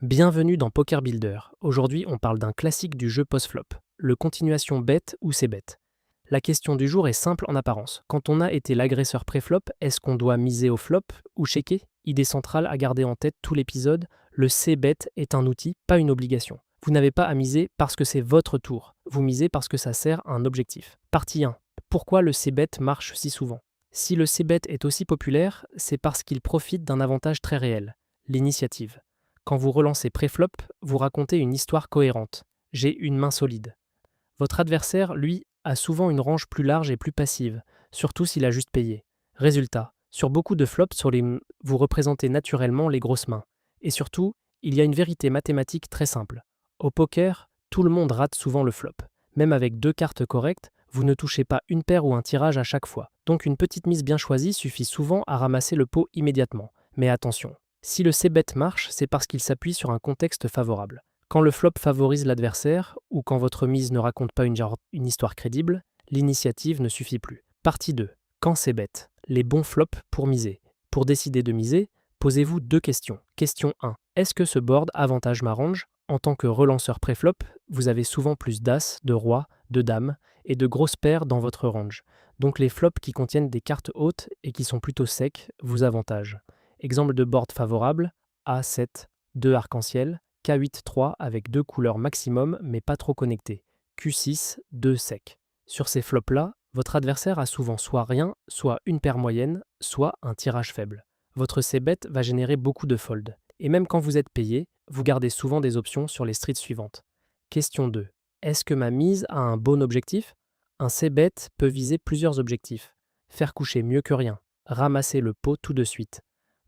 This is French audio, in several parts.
Bienvenue dans Poker Builder. Aujourd'hui, on parle d'un classique du jeu post-flop, le continuation bet ou c-bet. La question du jour est simple en apparence. Quand on a été l'agresseur pré-flop, est-ce qu'on doit miser au flop ou checker? Idée centrale à garder en tête tout l'épisode, le c-bet est un outil, pas une obligation. Vous n'avez pas à miser parce que c'est votre tour. Vous misez parce que ça sert à un objectif. Partie 1. Pourquoi le c-bet marche si souvent? Si le c-bet est aussi populaire, c'est parce qu'il profite d'un avantage très réel, l'initiative. Quand vous relancez pré-flop, vous racontez une histoire cohérente. J'ai une main solide. Votre adversaire, lui, a souvent une range plus large et plus passive, surtout s'il a juste payé. Résultat, sur beaucoup de flops, vous représentez naturellement les grosses mains. Et surtout, il y a une vérité mathématique très simple. Au poker, tout le monde rate souvent le flop. Même avec deux cartes correctes, vous ne touchez pas une paire ou un tirage à chaque fois. Donc une petite mise bien choisie suffit souvent à ramasser le pot immédiatement. Mais attention, si le c-bet marche, c'est parce qu'il s'appuie sur un contexte favorable. Quand le flop favorise l'adversaire, ou quand votre mise ne raconte pas une histoire crédible, l'initiative ne suffit plus. Partie 2. Quand c-bet? Les bons flops pour miser. Pour décider de miser, posez-vous deux questions. Question 1. Est-ce que ce board avantage ma range? En tant que relanceur pré-flop, vous avez souvent plus d'as, de roi, de dame et de grosses paires dans votre range. Donc les flops qui contiennent des cartes hautes et qui sont plutôt secs vous avantagent. Exemple de board favorable, A7, 2 arc-en-ciel, K8-3 avec deux couleurs maximum mais pas trop connectées, Q6, 2 secs. Sur ces flops-là, votre adversaire a souvent soit rien, soit une paire moyenne, soit un tirage faible. Votre c-bet va générer beaucoup de fold. Et même quand vous êtes payé, vous gardez souvent des options sur les streets suivantes. Question 2. Est-ce que ma mise a un bon objectif? Un c-bet peut viser plusieurs objectifs. Faire coucher mieux que rien, ramasser le pot tout de suite,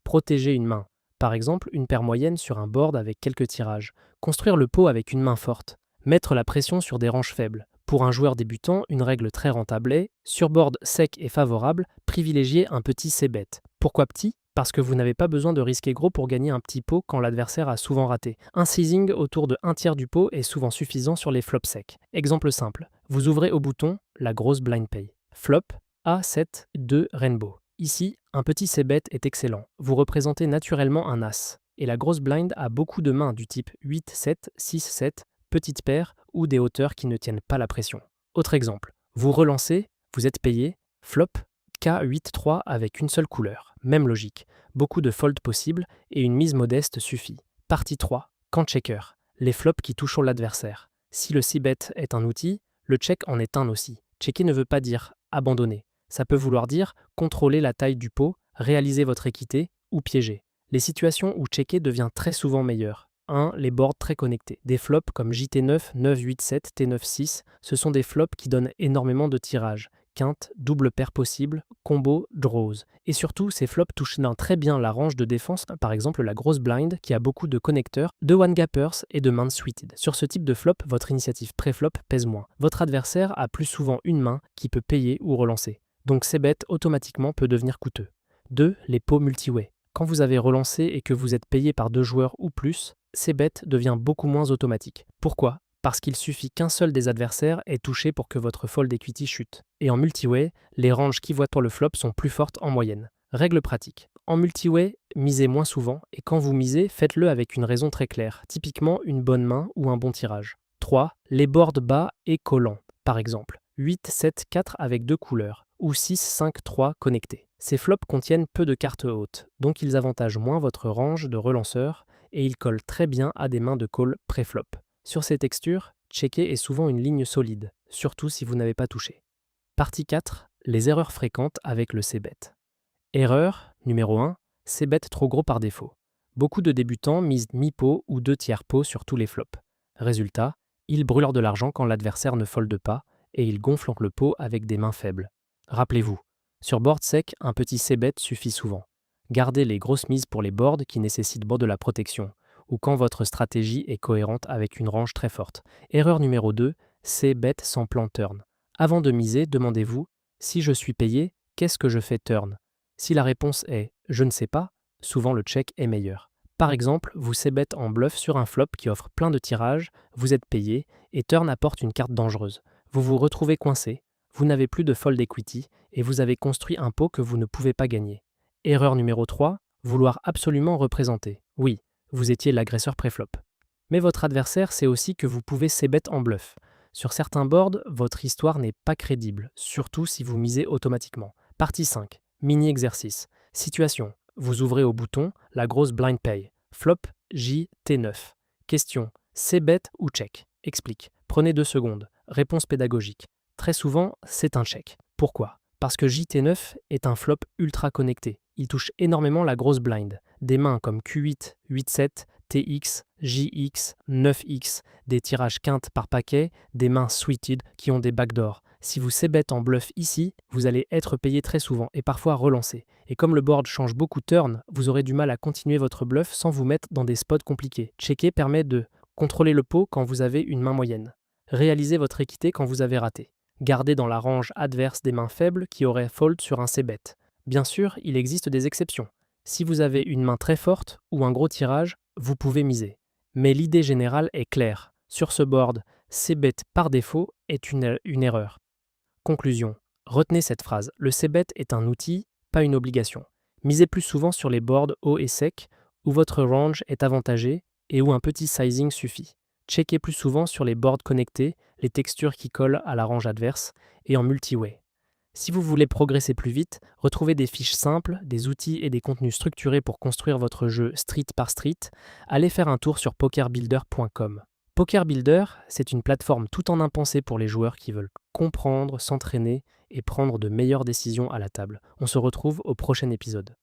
protéger une main, par exemple une paire moyenne sur un board avec quelques tirages, construire le pot avec une main forte, mettre la pression sur des ranges faibles. Pour un joueur débutant, une règle très rentable est, sur board sec et favorable, privilégier un petit c-bet. Pourquoi petit? Parce que vous n'avez pas besoin de risquer gros pour gagner un petit pot quand l'adversaire a souvent raté. Un seizing autour de un tiers du pot est souvent suffisant sur les flops secs. Exemple simple, vous ouvrez au bouton la grosse blind pay. Flop, A7, 2 rainbow. Ici, un petit c-bet est excellent. Vous représentez naturellement un as. Et la grosse blind a beaucoup de mains du type 8-7, 6-7, petite paire ou des hauteurs qui ne tiennent pas la pression. Autre exemple, vous relancez, vous êtes payé, flop, K8-3 avec une seule couleur. Même logique, beaucoup de fold possibles et une mise modeste suffit. Partie 3, quand checker, les flops qui touchent l'adversaire. Si le c-bet est un outil, le check en est un aussi. Checker ne veut pas dire abandonner. Ça peut vouloir dire contrôler la taille du pot, réaliser votre équité ou piéger. Les situations où checker devient très souvent meilleur. 1. Les boards très connectés. Des flops comme JT9, 9-8-7, T9-6, ce sont des flops qui donnent énormément de tirages. Quinte, double paire possible, combo, draws. Et surtout, ces flops touchent très bien la range de défense, par exemple la grosse blind qui a beaucoup de connecteurs, de one-gappers et de mains suited. Sur ce type de flop, votre initiative pré-flop pèse moins. Votre adversaire a plus souvent une main qui peut payer ou relancer. Donc c-bet automatiquement peut devenir coûteux. 2. Les pots multi-way. Quand vous avez relancé et que vous êtes payé par deux joueurs ou plus, c-bet devient beaucoup moins automatique. Pourquoi? Parce qu'il suffit qu'un seul des adversaires ait touché pour que votre fold equity chute. Et en multi-way, les ranges qui voient pour le flop sont plus fortes en moyenne. Règle pratique. En multi-way, misez moins souvent et quand vous misez, faites-le avec une raison très claire, typiquement une bonne main ou un bon tirage. 3. Les boards bas et collants. Par exemple, 8-7-4 avec deux couleurs ou 6-5-3 connectés. Ces flops contiennent peu de cartes hautes, donc ils avantagent moins votre range de relanceurs et ils collent très bien à des mains de call pré-flop. Sur ces textures, checker est souvent une ligne solide, surtout si vous n'avez pas touché. Partie 4. Les erreurs fréquentes avec le c-bet. Erreur numéro 1. C-bet trop gros par défaut. Beaucoup de débutants misent mi-pot ou deux tiers pot sur tous les flops. Résultat, ils brûlent de l'argent quand l'adversaire ne folde pas et ils gonflent le pot avec des mains faibles. Rappelez-vous, sur board sec, un petit c-bet suffit souvent. Gardez les grosses mises pour les boards qui nécessitent de la protection, ou quand votre stratégie est cohérente avec une range très forte. Erreur numéro 2, c-bet sans plan turn. Avant de miser, demandez-vous, si je suis payé, qu'est-ce que je fais turn? Si la réponse est « je ne sais pas », souvent le check est meilleur. Par exemple, vous c-bet en bluff sur un flop qui offre plein de tirages, vous êtes payé, et turn apporte une carte dangereuse. Vous vous retrouvez coincé, vous n'avez plus de fold equity, et vous avez construit un pot que vous ne pouvez pas gagner. Erreur numéro 3, vouloir absolument représenter. Oui, vous étiez l'agresseur préflop. Mais votre adversaire sait aussi que vous pouvez c-bet en bluff. Sur certains boards, votre histoire n'est pas crédible, surtout si vous misez automatiquement. Partie 5. Mini-exercice. Situation. Vous ouvrez au bouton la grosse blind pay. Flop J T9. Question. C-bet ou check? Explique. Prenez 2 secondes. Réponse pédagogique. Très souvent, c'est un check. Pourquoi? Parce que JT9 est un flop ultra connecté. Il touche énormément la grosse blind. Des mains comme Q8, 8-7, TX, JX, 9X, des tirages quintes par paquet, des mains suited qui ont des backdoors. Si vous c-bet en bluff ici, vous allez être payé très souvent et parfois relancé. Et comme le board change beaucoup turn, vous aurez du mal à continuer votre bluff sans vous mettre dans des spots compliqués. Checker permet de contrôler le pot quand vous avez une main moyenne. Réaliser votre équité quand vous avez raté. Garder dans la range adverse des mains faibles qui auraient fold sur un c-bet. Bien sûr, il existe des exceptions. Si vous avez une main très forte ou un gros tirage, vous pouvez miser. Mais l'idée générale est claire. Sur ce board, c-bet par défaut est une erreur. Conclusion. Retenez cette phrase. Le c-bet est un outil, pas une obligation. Misez plus souvent sur les boards hauts et secs, où votre range est avantagé et où un petit sizing suffit. Checkez plus souvent sur les boards connectés, les textures qui collent à la range adverse, et en multi-way. Si vous voulez progresser plus vite, retrouvez des fiches simples, des outils et des contenus structurés pour construire votre jeu street par street, allez faire un tour sur pokerbuilder.com. PokerBuilder, c'est une plateforme tout en un pensée pour les joueurs qui veulent comprendre, s'entraîner et prendre de meilleures décisions à la table. On se retrouve au prochain épisode.